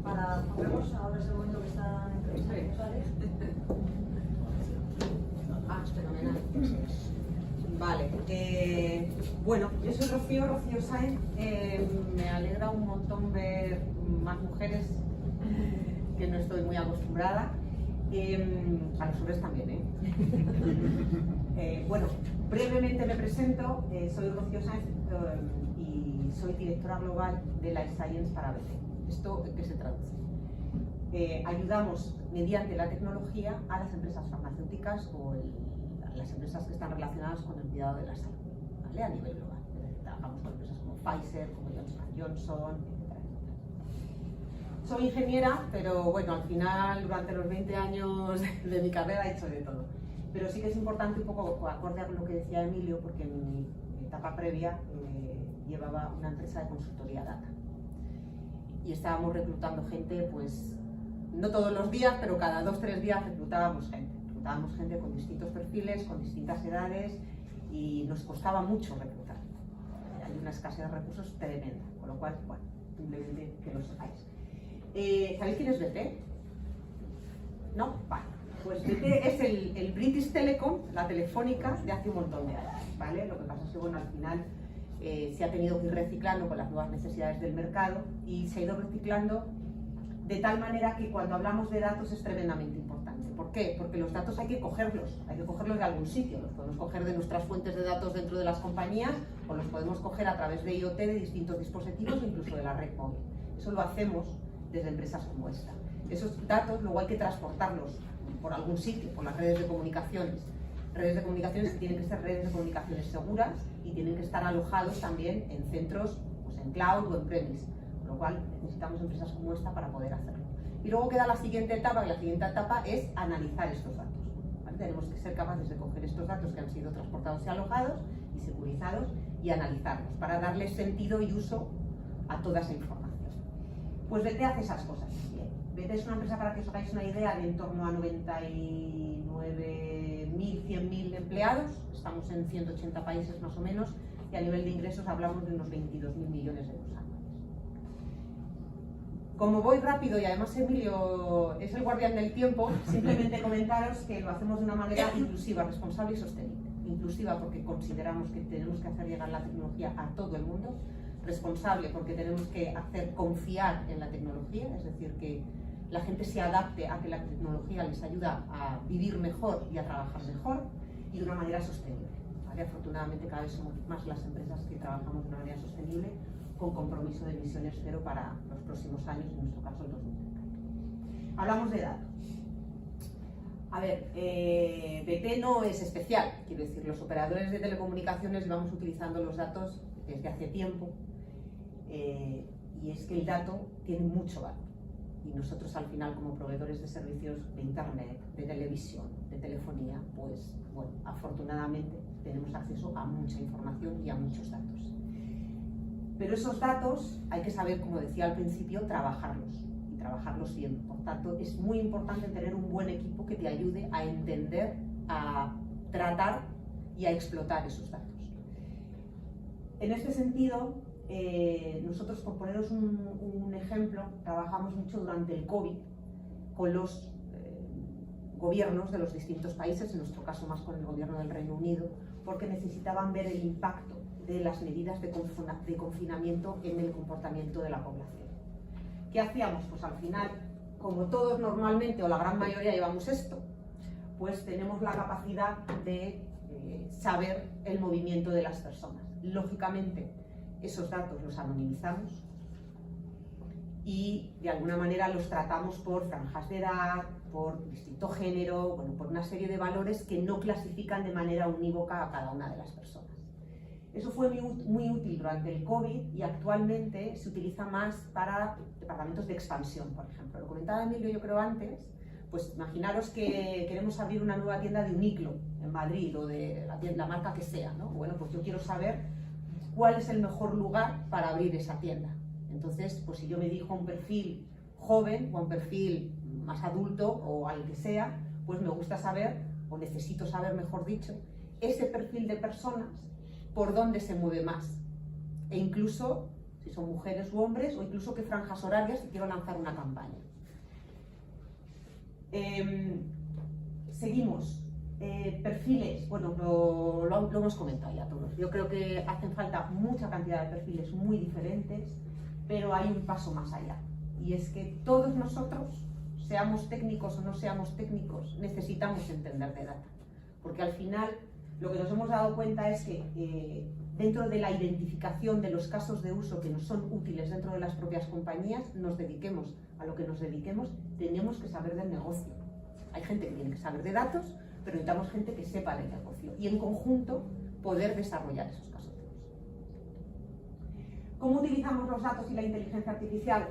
para Juan Carlos? Ahora es el momento que está entrevistando, ¿sabes? Fenomenal. Vale. Bueno, yo soy Rocío Sáenz. Me alegra un montón ver más mujeres, que no estoy muy acostumbrada. A los hombres también, bueno, brevemente me presento. Soy Rocío Sáenz y soy directora global de Life Science para BT. ¿Esto en qué se traduce? Ayudamos mediante la tecnología a las empresas farmacéuticas o las empresas que están relacionadas con el cuidado de la salud, ¿vale? A nivel global. Trabajamos con empresas como Pfizer, como Johnson, etc. Soy ingeniera, pero bueno, al final, durante los 20 años de mi carrera he hecho de todo. Pero sí que es importante, un poco acorde con lo que decía Emilio, porque en mi etapa previa llevaba una empresa de consultoría data. Y estábamos reclutando gente, pues, no todos los días, pero cada 2 o 3 días reclutábamos gente. Reclutábamos gente con distintos perfiles, con distintas edades, y nos costaba mucho reclutar. Hay una escasez de recursos tremenda, con lo cual, bueno, simplemente que lo sepáis. ¿Sabéis quién es BT? ¿No? Vale. Pues BT es el British Telecom, la telefónica de hace un montón de años, ¿vale? Lo que pasa es que, bueno, al final se ha tenido que ir reciclando con las nuevas necesidades del mercado y se ha ido reciclando de tal manera que cuando hablamos de datos es tremendamente importante. ¿Por qué? Porque los datos hay que cogerlos de algún sitio. Los podemos coger de nuestras fuentes de datos dentro de las compañías o los podemos coger a través de IoT de distintos dispositivos, incluso de la red móvil. Eso lo hacemos desde empresas como esta. Esos datos luego hay que transportarlos por algún sitio, por las redes de comunicaciones. Redes de comunicaciones que tienen que ser redes de comunicaciones seguras y tienen que estar alojados también en centros, pues en cloud o en premise. Con lo cual necesitamos empresas como esta para poder hacerlo. Y luego queda la siguiente etapa, y la siguiente etapa es analizar estos datos, ¿vale? Tenemos que ser capaces de coger estos datos que han sido transportados y alojados y securizados y analizarlos para darle sentido y uso a toda esa información. Pues BT hace esas cosas. BT es una empresa, para que os hagáis una idea, de en torno a 99.000, 100.000 empleados. Estamos en 180 países más o menos y a nivel de ingresos hablamos de unos 22.000 millones de euros anuales. Como voy rápido y además Emilio es el guardián del tiempo, simplemente comentaros que lo hacemos de una manera inclusiva, responsable y sostenible. Inclusiva porque consideramos que tenemos que hacer llegar la tecnología a todo el mundo. Responsable porque tenemos que hacer confiar en la tecnología, es decir, que la gente se adapte a que la tecnología les ayuda a vivir mejor y a trabajar mejor, y de una manera sostenible. ¿Vale? Afortunadamente cada vez somos más las empresas que trabajamos de una manera sostenible, con compromiso de emisiones cero para los próximos años, en nuestro caso el 2030. Hablamos de datos. A ver, BT no es especial, quiero decir, los operadores de telecomunicaciones llevamos utilizando los datos desde hace tiempo, y es que el dato tiene mucho valor. Y nosotros al final, como proveedores de servicios de internet, de televisión, de telefonía, pues bueno, afortunadamente tenemos acceso a mucha información y a muchos datos. Pero esos datos hay que saber, como decía al principio, trabajarlos y trabajarlos bien. Por tanto, es muy importante tener un buen equipo que te ayude a entender, a tratar y a explotar esos datos. En este sentido, nosotros, por poneros un ejemplo, trabajamos mucho durante el COVID con los gobiernos de los distintos países, en nuestro caso más con el gobierno del Reino Unido, porque necesitaban ver el impacto de las medidas de confinamiento en el comportamiento de la población. ¿Qué hacíamos? Pues al final, como todos normalmente o la gran mayoría llevamos esto, pues tenemos la capacidad de saber el movimiento de las personas. Lógicamente, esos datos los anonimizamos y de alguna manera los tratamos por franjas de edad, por distinto género, bueno, por una serie de valores que no clasifican de manera unívoca a cada una de las personas. Eso fue muy útil durante el COVID y actualmente se utiliza más para departamentos de expansión, por ejemplo. Lo comentaba Emilio, yo creo antes, pues imaginaros que queremos abrir una nueva tienda de Uniqlo en Madrid o de la marca que sea, ¿no? Bueno, pues yo quiero saber cuál es el mejor lugar para abrir esa tienda. Entonces, pues si yo me dirijo a un perfil joven o a un perfil más adulto o al que sea, pues me gusta saber, o necesito saber, mejor dicho, ese perfil de personas por dónde se mueve más. E incluso, si son mujeres u hombres, o incluso qué franjas horarias si quiero lanzar una campaña. Seguimos. Perfiles, bueno, lo hemos comentado ya todos. Yo creo que hacen falta mucha cantidad de perfiles muy diferentes, pero hay un paso más allá. Y es que todos nosotros, seamos técnicos o no seamos técnicos, necesitamos entender de data. Porque al final lo que nos hemos dado cuenta es que dentro de la identificación de los casos de uso que nos son útiles dentro de las propias compañías, nos dediquemos a lo que nos dediquemos, tenemos que saber del negocio. Hay gente que tiene que saber de datos, pero necesitamos gente que sepa del negocio y en conjunto poder desarrollar esos casos de uso. ¿Cómo utilizamos los datos y la inteligencia artificial?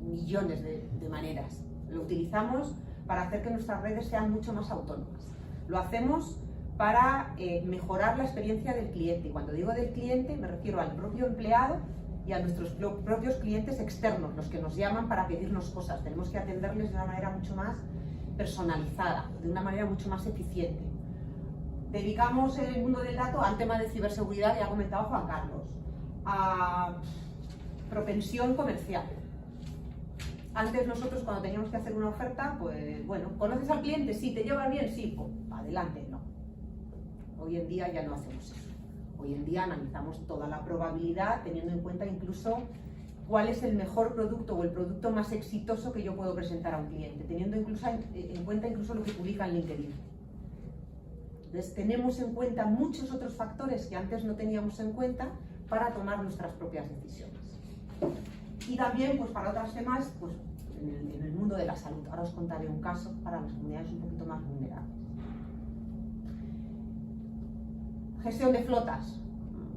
Millones de maneras. Lo utilizamos para hacer que nuestras redes sean mucho más autónomas. Lo hacemos para mejorar la experiencia del cliente. Y cuando digo del cliente me refiero al propio empleado y a nuestros propios clientes externos, los que nos llaman para pedirnos cosas. Tenemos que atenderles de una manera mucho más personalizada, de una manera mucho más eficiente. Dedicamos el mundo del dato al tema de ciberseguridad, ya ha comentado Juan Carlos, a propensión comercial. Antes nosotros cuando teníamos que hacer una oferta, pues bueno, ¿conoces al cliente? Sí, ¿te llevas bien? Sí, pues adelante, no. Hoy en día ya no hacemos eso. Hoy en día analizamos toda la probabilidad, teniendo en cuenta incluso cuál es el mejor producto o el producto más exitoso que yo puedo presentar a un cliente, teniendo incluso en cuenta incluso lo que publica en LinkedIn. Entonces tenemos en cuenta muchos otros factores que antes no teníamos en cuenta para tomar nuestras propias decisiones. Y también pues para otros temas, pues en el mundo de la salud. Ahora os contaré un caso para las comunidades un poquito más vulnerables. Gestión de flotas.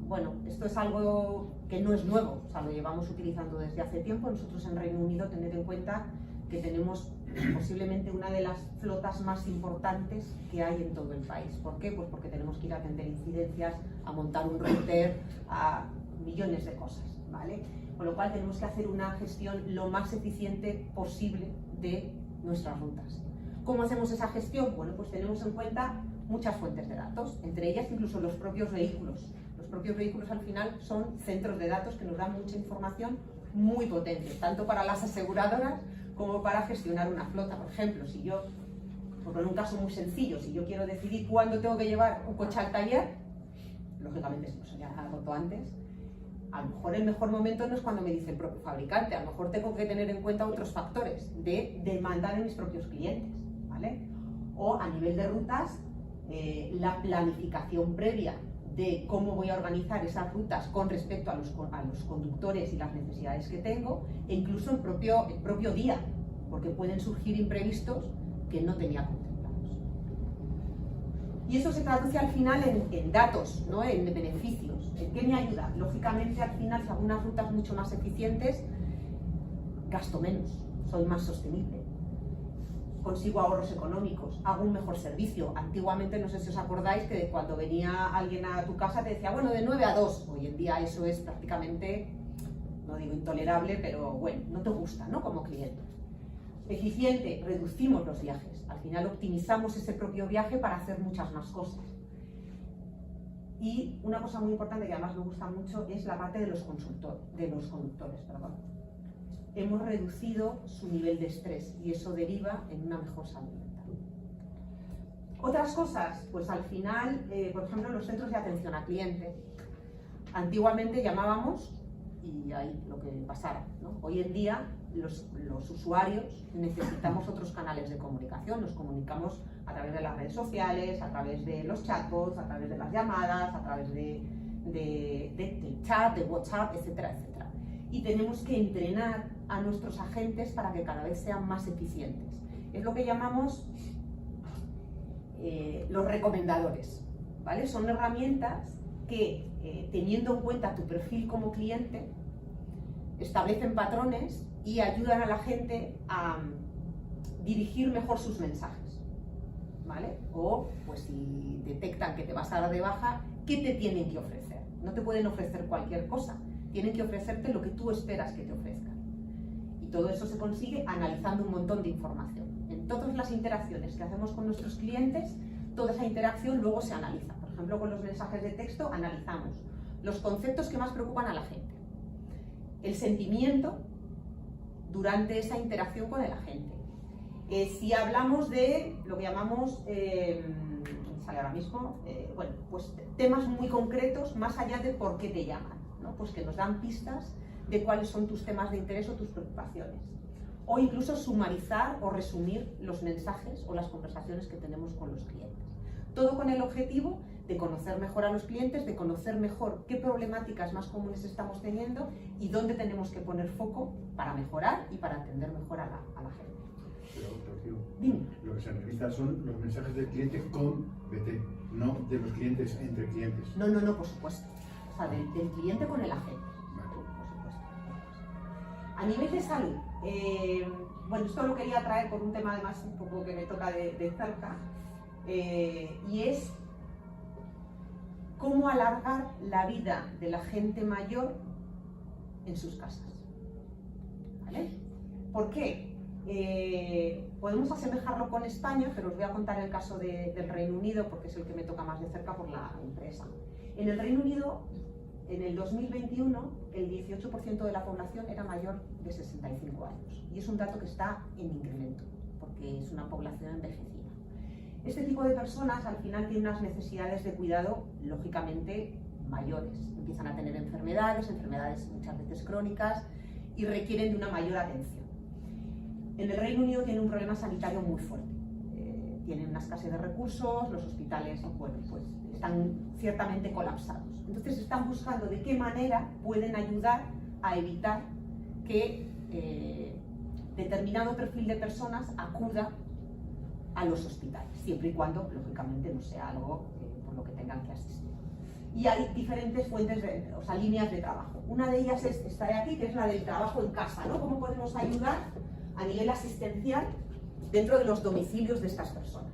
Bueno, esto es algo que no es nuevo, o sea, lo llevamos utilizando desde hace tiempo. Nosotros en Reino Unido, tened en cuenta que tenemos posiblemente una de las flotas más importantes que hay en todo el país. ¿Por qué? Pues porque tenemos que ir a atender incidencias, a montar un router, a millones de cosas, ¿vale? Con lo cual tenemos que hacer una gestión lo más eficiente posible de nuestras rutas. ¿Cómo hacemos esa gestión? Bueno, pues tenemos en cuenta muchas fuentes de datos, entre ellas incluso los propios vehículos. Los propios vehículos al final son centros de datos que nos dan mucha información muy potente, tanto para las aseguradoras como para gestionar una flota. Por ejemplo, si yo, por poner un caso muy sencillo, si yo quiero decidir cuándo tengo que llevar un coche al taller, lógicamente si no se ha roto antes, a lo mejor el mejor momento no es cuando me dice el propio fabricante, a lo mejor tengo que tener en cuenta otros factores de demanda de mis propios clientes, ¿vale? O a nivel de rutas, la planificación previa de cómo voy a organizar esas rutas con respecto a los conductores y las necesidades que tengo, e incluso el propio día, porque pueden surgir imprevistos que no tenía contemplados. Y eso se traduce al final en datos, ¿no? En beneficios. ¿En qué me ayuda? Lógicamente, al final, si hago unas rutas mucho más eficientes, gasto menos, soy más sostenible, consigo ahorros económicos, hago un mejor servicio. Antiguamente, no sé si os acordáis, que cuando venía alguien a tu casa te decía, bueno, de 9 a 2. Hoy en día eso es prácticamente, no digo intolerable, pero bueno, no te gusta, ¿no? Como cliente. Eficiente, reducimos los viajes. Al final optimizamos ese propio viaje para hacer muchas más cosas. Y una cosa muy importante que además me gusta mucho es la parte de los conductores. Hemos reducido su nivel de estrés y eso deriva en una mejor salud mental. Otras cosas, pues al final, por ejemplo, los centros de atención al cliente. Antiguamente llamábamos y ahí lo que pasara, ¿no? Hoy en día los usuarios necesitamos otros canales de comunicación, nos comunicamos a través de las redes sociales, a través de los chatbots, a través de las llamadas, a través de chat, de WhatsApp, etcétera, etcétera. Y tenemos que entrenar a nuestros agentes para que cada vez sean más eficientes. Es lo que llamamos los recomendadores, ¿vale? Son herramientas que, teniendo en cuenta tu perfil como cliente, establecen patrones y ayudan a la gente a dirigir mejor sus mensajes, ¿vale? O, pues si detectan que te vas a dar de baja, ¿qué te tienen que ofrecer? No te pueden ofrecer cualquier cosa, tienen que ofrecerte lo que tú esperas que te ofrezcan. Y todo eso se consigue analizando un montón de información. En todas las interacciones que hacemos con nuestros clientes, toda esa interacción luego se analiza. Por ejemplo, con los mensajes de texto analizamos los conceptos que más preocupan a la gente, el sentimiento durante esa interacción con el agente. Si hablamos de lo que llamamos, sale ahora mismo, bueno, pues temas muy concretos más allá de por qué te llaman, ¿no? Pues que nos dan pistas de cuáles son tus temas de interés o tus preocupaciones. O incluso sumarizar o resumir los mensajes o las conversaciones que tenemos con los clientes. Todo con el objetivo de conocer mejor a los clientes, de conocer mejor qué problemáticas más comunes estamos teniendo y dónde tenemos que poner foco para mejorar y para atender mejor a la gente. Pero, Rocío, Dime. lo que se analiza son los mensajes del cliente con BT, no de los clientes entre clientes. No, por supuesto. O sea, del cliente con el agente. Por supuesto. A nivel de salud, bueno, esto lo quería traer por un tema además un poco que me toca de cerca, y es cómo alargar la vida de la gente mayor en sus casas. ¿Vale? ¿Por qué? Podemos asemejarlo con España, pero os voy a contar el caso del Reino Unido porque es el que me toca más de cerca por la empresa. En el Reino Unido, en el 2021, el 18% de la población era mayor de 65 años. Y es un dato que está en incremento, porque es una población envejecida. Este tipo de personas al final tienen unas necesidades de cuidado, lógicamente, mayores. Empiezan a tener enfermedades muchas veces crónicas, y requieren de una mayor atención. En el Reino Unido tienen un problema sanitario muy fuerte. Tienen una escasez de recursos, los hospitales, bueno, pues están ciertamente colapsados. Entonces están buscando de qué manera pueden ayudar a evitar que determinado perfil de personas acuda a los hospitales, siempre y cuando, lógicamente, no sea algo por lo que tengan que asistir. Y hay diferentes fuentes, líneas de trabajo. Una de ellas es esta de aquí, que es la del trabajo en casa, ¿no? ¿Cómo podemos ayudar a nivel asistencial dentro de los domicilios de estas personas.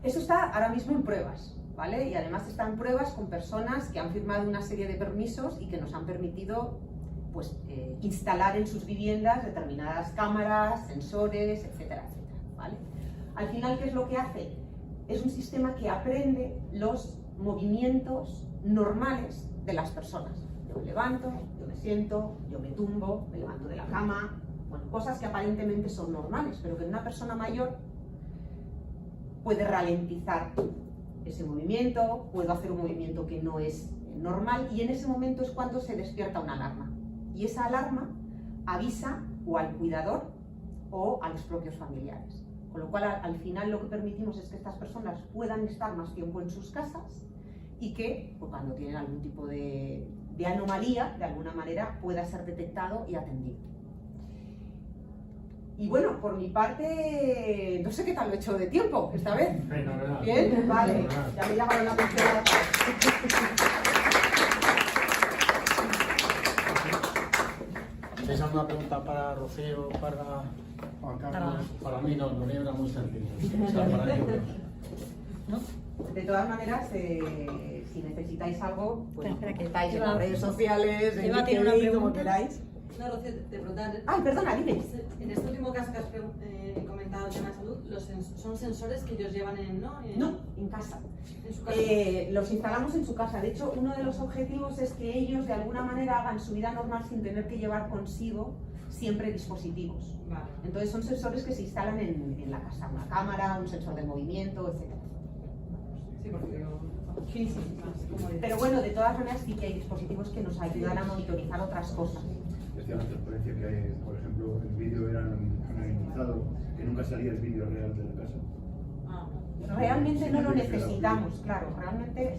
Eso está ahora mismo en pruebas, ¿vale? Y además está en pruebas con personas que han firmado una serie de permisos y que nos han permitido pues, instalar en sus viviendas determinadas cámaras, sensores, etcétera, etcétera, ¿vale? Al final, ¿qué es lo que hace? Es un sistema que aprende los movimientos normales de las personas. Yo me levanto, yo me siento, yo me tumbo, me levanto de la cama, bueno, cosas que aparentemente son normales, pero que en una persona mayor puede ralentizar ese movimiento, puedo hacer un movimiento que no es normal y en ese momento es cuando se despierta una alarma. Y esa alarma avisa o al cuidador o a los propios familiares. Con lo cual al final lo que permitimos es que estas personas puedan estar más tiempo en sus casas y que pues, cuando tienen algún tipo de anomalía, de alguna manera, pueda ser detectado y atendido. Y bueno, por mi parte, no sé qué tal lo he hecho de tiempo esta vez. Fenomenal. Bien, vale, Fenomenal. ya me llamaron la atención. ¿Tenéis alguna pregunta para Rocío, para Juan Carlos? Para mí no, lo mío era muy sencillo. O sea, para ellos. ¿No? De todas maneras, si necesitáis algo, pues Espera, que estáis en Eva- las redes sociales, en Eva tiene una LinkedIn, como pregunta. queráis. No, Rocío, te preguntaban. Ay, perdona, dime. En este último caso que has comentado, el tema de salud, son sensores que ellos llevan No, en casa. en su casa. Los instalamos en su casa. De hecho, uno de los objetivos es que ellos de alguna manera hagan su vida normal sin tener que llevar consigo siempre dispositivos. Vale. Entonces son sensores que se instalan en la casa, una cámara, un sensor de movimiento, etc. Sí, porque yo... Sí, sí. más como Pero bueno, de todas maneras sí que hay dispositivos que nos ayudan a monitorizar otras cosas. Decía la transparencia que hay, por ejemplo, el vídeo era anonimizado, que nunca salía el vídeo real de la casa. Ah, Realmente no lo necesitamos, claro, realmente,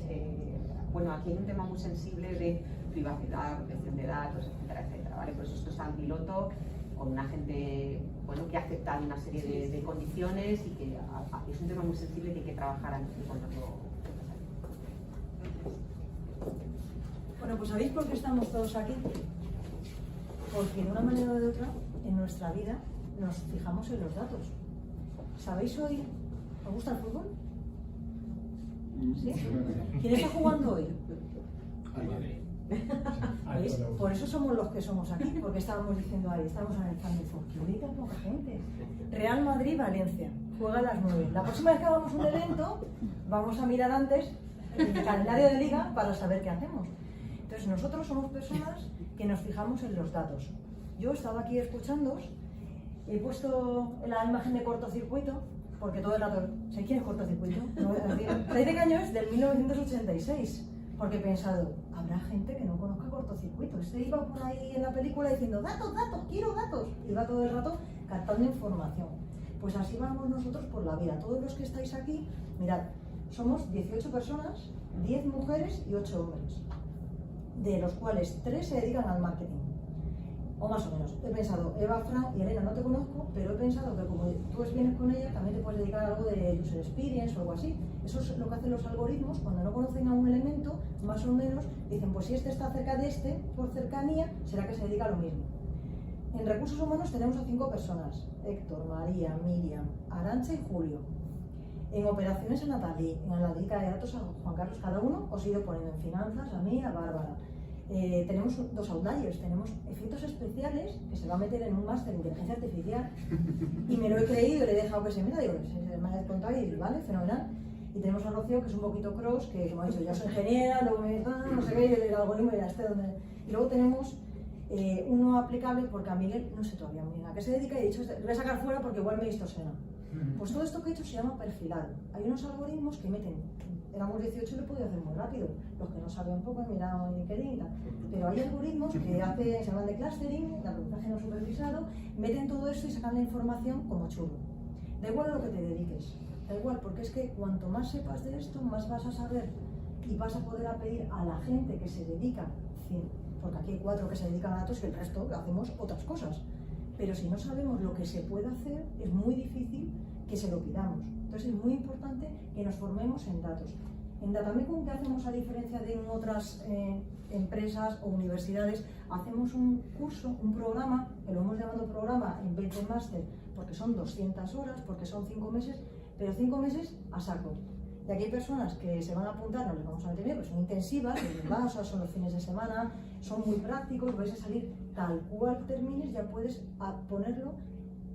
bueno, aquí hay un tema muy sensible de privacidad, protección de datos, etcétera, etcétera, ¿vale? Pues esto está en piloto con una gente, bueno, que ha aceptado una serie de condiciones y que es un tema muy sensible que hay que trabajar antes de ponerlo. Bueno, pues ¿sabéis por qué estamos todos aquí? Porque de una manera o de otra, en nuestra vida, nos fijamos en los datos. ¿Sabéis hoy? ¿Os gusta el fútbol? ¿Sí? ¿Quién está jugando hoy? ¿Veis? Por eso somos los que somos aquí, porque estábamos diciendo ahí, estábamos analizando, ¿por qué hoy tan poca gente? Real Madrid-Valencia, juega a las 9. La próxima vez que hagamos un evento, vamos a mirar antes el calendario de liga para saber qué hacemos. Entonces nosotros somos personas que nos fijamos en los datos. Yo estaba aquí escuchándoos, he puesto la imagen de cortocircuito, porque todo el rato, ¿sabéis quién es cortocircuito? No voy a decir. ¿Sabéis de qué año es? Del 1986. Porque he pensado, habrá gente que no conozca cortocircuito. Este iba por ahí en la película diciendo, datos, datos, quiero datos. Y va todo el rato captando información. Pues así vamos nosotros por la vida. Todos los que estáis aquí, mirad, somos 18 personas, 10 mujeres y 8 hombres. De los cuales 3 se dedican al marketing. O más o menos. He pensado, Eva, Fran y Elena no te conozco, pero he pensado que como tú vienes con ella, también te puedes dedicar a algo de user experience o algo así. Eso es lo que hacen los algoritmos cuando no conocen a un elemento, más o menos, dicen, pues si este está cerca de este, por cercanía, será que se dedica a lo mismo. En recursos humanos tenemos a 5 personas, Héctor, María, Miriam, Arantxa y Julio. En operaciones a Natalie, en analítica de datos a Juan Carlos, cada uno os he ido poniendo en finanzas, a mí, a Bárbara. Tenemos 2 outliers, tenemos efectos especiales que se va a meter en un máster de inteligencia artificial y me lo he creído y le he dejado que se meta, digo, se me ha descontado y vale, fenomenal. Y tenemos a Rocío que es un poquito cross, que como ha dicho, yo soy ingeniera, luego me dice, no sé qué, y el algoritmo y ya esté donde... Y luego tenemos uno aplicable porque a Miguel, no sé todavía muy bien a qué se dedica y he dicho, lo voy a sacar fuera porque igual me distorsiona. Pues todo esto que he hecho se llama perfilado. Hay unos algoritmos que meten, éramos 18 y lo he podido hacer muy rápido. Los que no sabían poco han mirado en LinkedIn y tal. Pero hay algoritmos que se llaman de clustering, de aprendizaje no supervisado, meten todo esto y sacan la información como churro. Da igual a lo que te dediques, da igual, porque es que cuanto más sepas de esto, más vas a saber y vas a poder pedir a la gente que se dedica, porque aquí hay 4 que se dedican a datos y el resto hacemos otras cosas. Pero si no sabemos lo que se puede hacer, es muy difícil que se lo pidamos. Entonces es muy importante que nos formemos en datos. En Datamecum, ¿qué hacemos a diferencia de en otras empresas o universidades? Hacemos un curso, un programa, que lo hemos llamado programa en vez de máster, porque son 200 horas, porque son 5 meses, pero 5 meses a saco. Y aquí hay personas que se van a apuntar, no les vamos a meter miedo, pero son intensivas, son los fines de semana, son muy prácticos, vais a salir tal cual termines, ya puedes ponerlo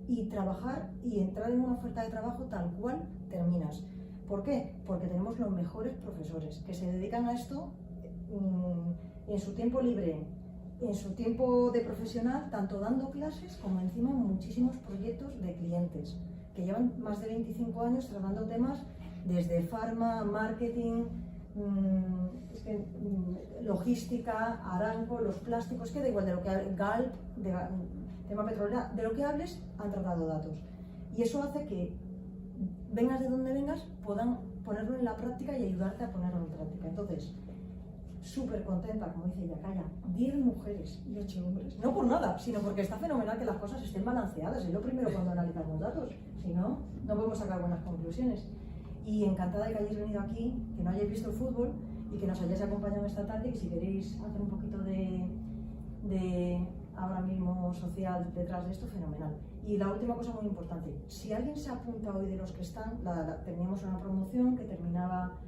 y trabajar y entrar en una oferta de trabajo tal cual terminas. ¿Por qué? Porque tenemos los mejores profesores que se dedican a esto en su tiempo libre, en su tiempo de profesional, tanto dando clases como encima muchísimos proyectos de clientes que llevan más de 25 años tratando temas desde farma, marketing, logística, Aramco, los plásticos, que da igual de lo que Galp, tema petrolera, de lo que hables, han tratado datos. Y eso hace que vengas de donde vengas, puedan ponerlo en la práctica y ayudarte a ponerlo en práctica. Entonces, súper contenta, como dice Yacaya, 10 mujeres y 8 hombres. No por nada, sino porque está fenomenal que las cosas estén balanceadas. Es lo primero cuando analizamos datos. Si no, no podemos sacar buenas conclusiones. Y encantada de que hayáis venido aquí, que no hayáis visto el fútbol y que nos hayáis acompañado esta tarde. Y si queréis hacer un poquito de ahora mismo social detrás de esto, fenomenal. Y la última cosa muy importante, si alguien se apunta hoy de los que están, teníamos una promoción que terminaba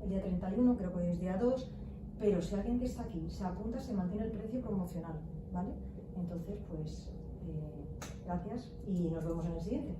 el día 31, creo que hoy es día 2, pero si alguien que está aquí se apunta, se mantiene el precio promocional, ¿vale? Entonces, pues, gracias y nos vemos en el siguiente.